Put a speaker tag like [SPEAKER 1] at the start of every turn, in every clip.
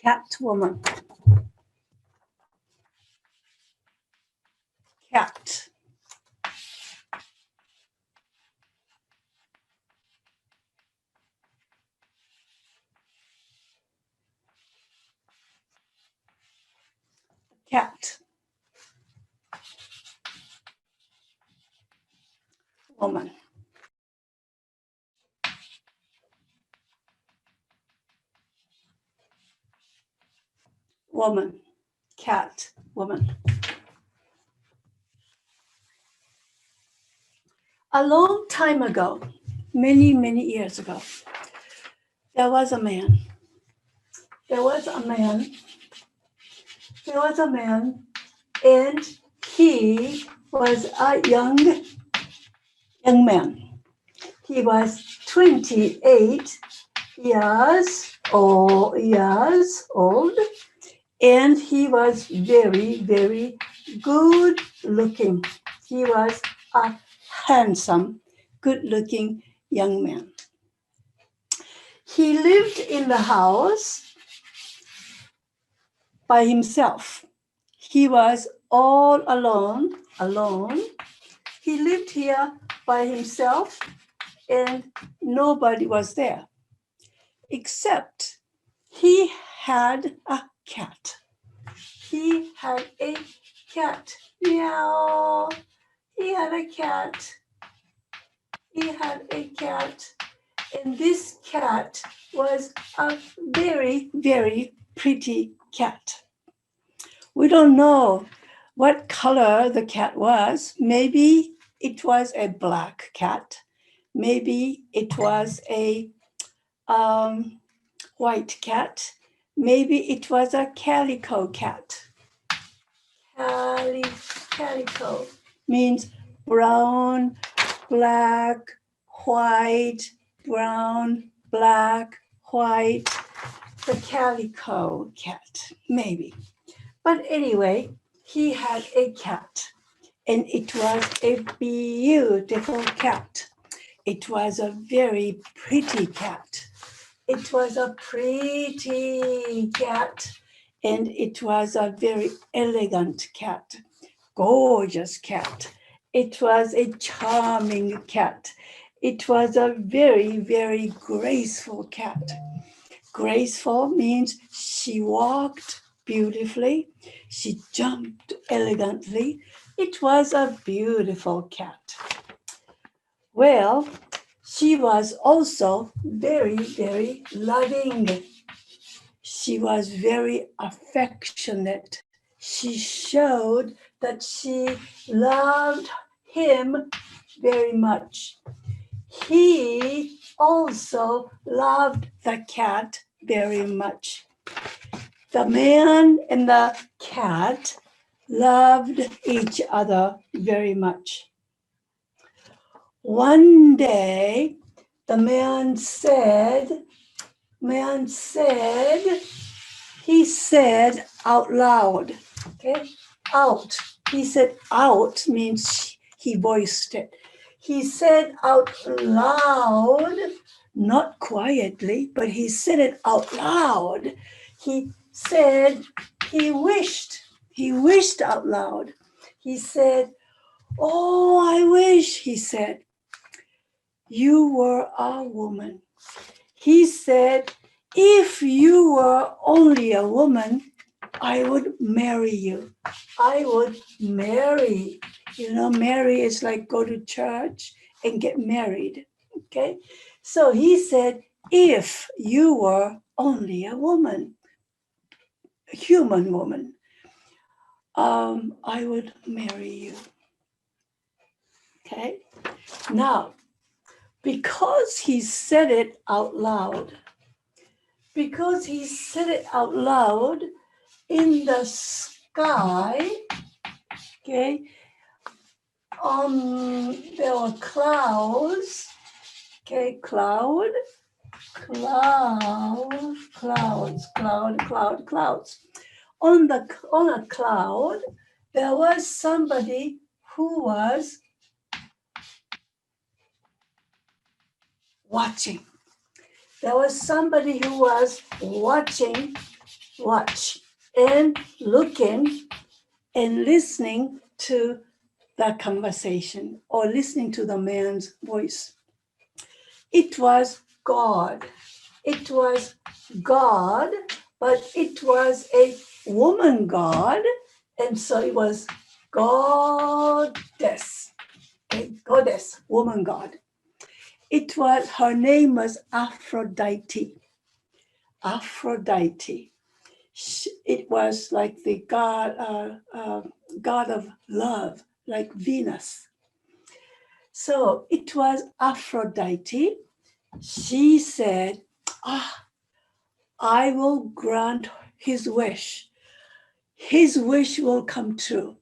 [SPEAKER 1] Cat woman. Cat. Cat. Woman. Woman. Cat. Woman. A long time ago, many, many years ago, there was a man. There was a man. There was a man, and he was a young man. He was 28 years old, and he was very, very good looking. He was a handsome, good looking young man. He lived in the house by himself. He was all alone. He lived here by himself, and nobody was there, except he had a cat. He had a cat. Meow. He had a cat. He had a cat. And this cat was a very, very pretty cat. We don't know what color the cat was. Maybe it was a black cat. Maybe it was a white cat. Maybe it was a calico cat. Calico means brown, black, white, brown, black, white. The calico cat, maybe. But anyway, he had a cat, and it was a beautiful cat. It was a very pretty cat. It was a pretty cat, and it was a very elegant cat, gorgeous cat. It was a charming cat. It was a very, very graceful cat. Graceful means she walked beautifully. She jumped elegantly. It was a beautiful cat. Well, she was also very, very loving. She was very affectionate. She showed that she loved him very much. He also loved the cat very much. The man and the cat loved each other very much. One day, the man said, he said out loud, okay, out. He said out means he voiced it. He said out loud, not quietly, but he said it out loud. He said he wished out loud. He said, "Oh, I wish," he said, "you were a woman." He said, "If you were only a woman, I would marry you. I would marry." Marry is like go to church and get married, okay? So he said, if you were only a woman, a human woman, I would marry you, okay? Now, because he said it out loud, in the sky, okay, there were clouds, okay, clouds. On a cloud, there was somebody who was watching. There was somebody who was watching watch and looking and listening to the conversation or listening to the man's voice. It was God. It was God, but it was a woman God, and so it was goddess, a goddess, woman God. It was, her name was Aphrodite. Aphrodite. It was like the god of love, like Venus. So it was Aphrodite. She said, "Ah, I will grant his wish. His wish will come true."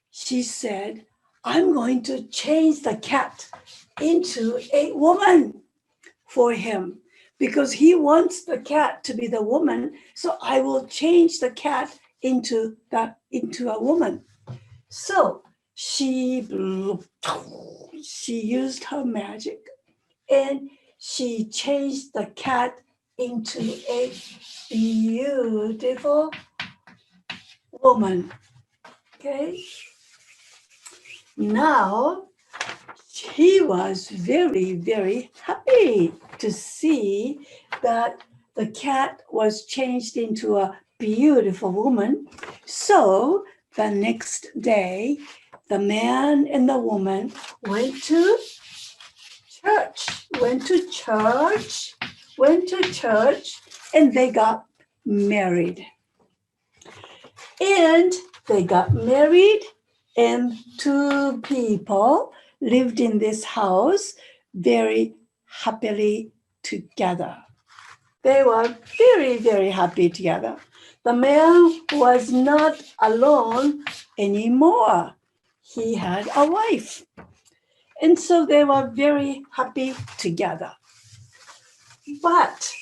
[SPEAKER 1] She said, "I'm going to change the cat into a woman for him because he wants the cat to be the woman. So I will change the cat into a woman." So she used her magic and she changed the cat into a beautiful woman. Okay. Now he was very, very happy to see that the cat was changed into a beautiful woman. So the next day, the man and the woman went to church, and they got married. And they got married, and two people lived in this house very happily together. They were very, very happy together. The man was not alone anymore. He had a wife. And so they were very happy together. But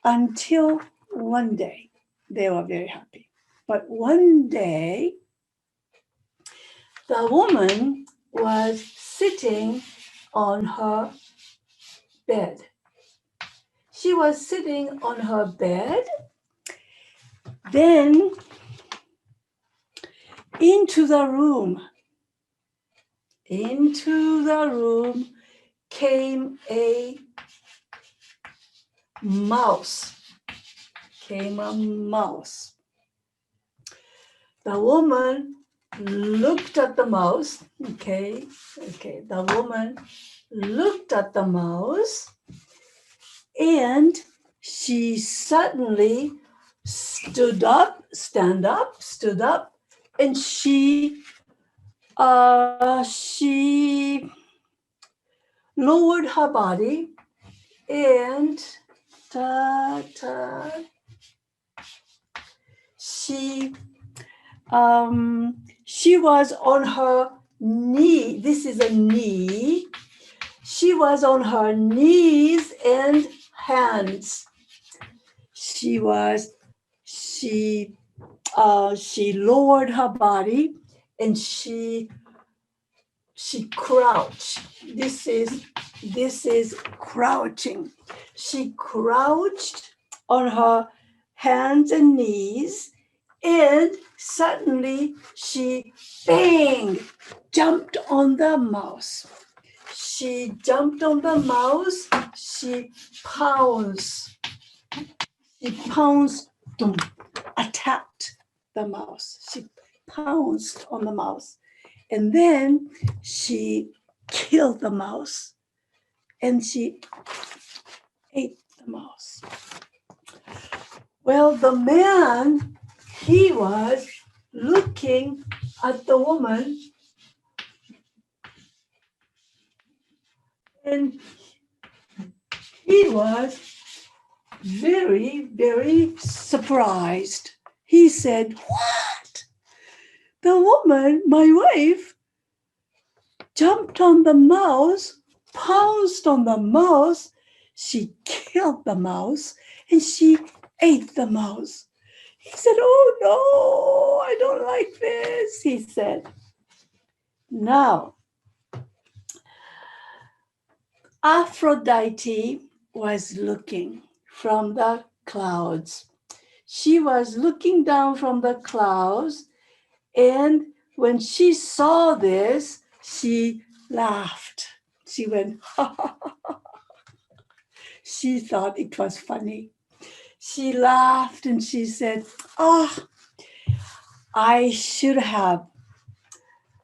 [SPEAKER 1] until one day, they were very happy. But one day, the woman was sitting on her bed. She was sitting on her bed. Then into the room came a mouse. The woman looked at the mouse. Okay. The woman looked at the mouse, and she suddenly stood up, and she lowered her body, and she was on her knee. This is a knee. She was on her knees and hands. She lowered her body, and she crouched. This is crouching. She crouched on her hands and knees, and suddenly she jumped on the mouse. She jumped on the mouse. She pounced, attacked the mouse. She pounced on the mouse. And then she killed the mouse, and she ate the mouse. Well, the man, he was looking at the woman, and he was very, very surprised. He said, "What? The woman, my wife, jumped on the mouse, pounced on the mouse, she killed the mouse, and she ate the mouse." He said, "Oh no, I don't like this," he said. Now, Aphrodite was looking from the clouds. She was looking down from the clouds, and when she saw this, she laughed. She went, she thought it was funny. She laughed and she said, oh, I should have.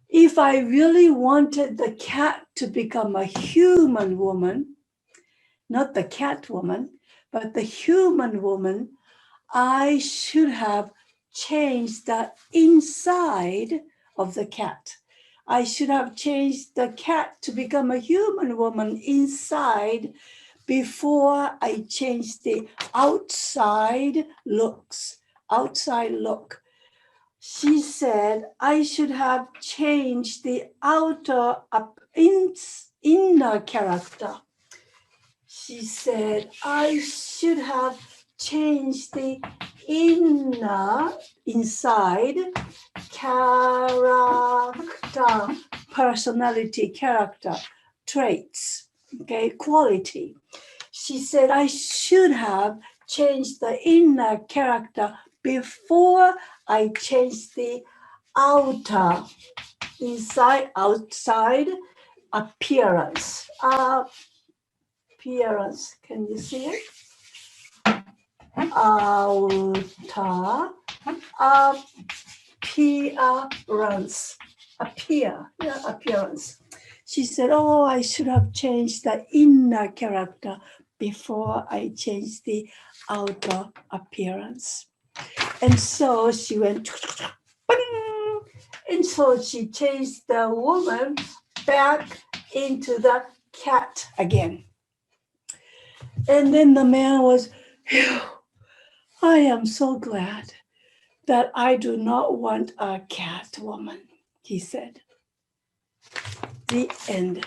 [SPEAKER 1] If I really wanted the cat to become a human woman, not the cat woman, but the human woman, I should have changed the inside of the cat. I should have changed the cat to become a human woman inside before I changed the outside looks, outside look. She said I should have changed the outer inner character. She said I should have changed the inside character, personality, character, traits, okay, quality. She said I should have changed the inner character before I changed the outer, outside appearance. Appearance, can you see it? Outer appearance. Appearance. She said, oh, I should have changed the inner character before I changed the outer appearance. And so she went, bing, and so she changed the woman back into the cat again. And then the man was, phew, I am so glad that I do not want a cat woman, he said. The end.